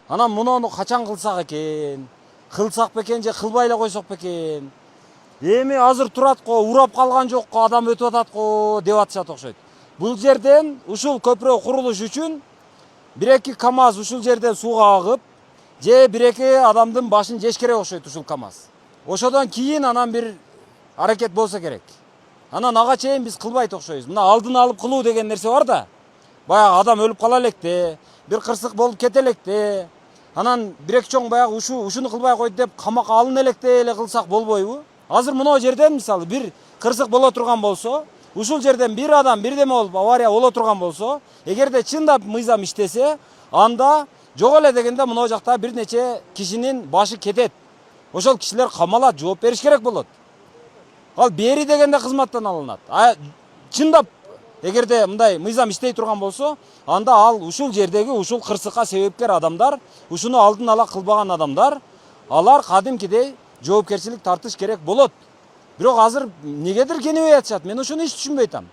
Анан муну качан кылсак экен? Кылсак бекен же кылбай эле койсок бекен? Эми азыр турат го, урап калган жок го, адам өтүп атат го деп атышат окшойт. Бул жерден ушул көпүрө курулуш үчүн 1-2 КАМАЗ ушул жерден сууга агып, же 1-2 адамдын башын жеш керек окшойт ушул КАМАЗ. Ошодон кийин анан бир аракет болсо керек. Анан ага чейин биз кылбайт окшойбуз. Мына алдын алып кылуу деген нерсе бар да. Баягы адам өлүп кала электе, бир кырсык болуп кете электе. Анан 1-2 чоң баягы ушуну кылбай койду деп камакка алына электе эле кылсак болбойбу? Азыр мына жерден мисалы бир кырсык боло турган болсо, ушул жерден бир адам бирдеме болуп авария боло турган болсо, эгерде чындап мыйзам иштесе, анда жок эле дегенде мына жакта бир нече кишинин башы кетет. Ошол кишилер камалат, жооп бериш керек болот. Ал бери дегенде кызматтан алынат. Чындап эгерде мындай мыйзам иштей турган болсо, анда ал ушул жердеги ушул кырсыкка себепкер адамдар, ушуну алдын ала кылбаган адамдар, алар кадимкидей жоопкерчилик тартыш керек болот. Бирок азыр негедир кенебей атышат. Мен ушуну эч түшүнбөй атам.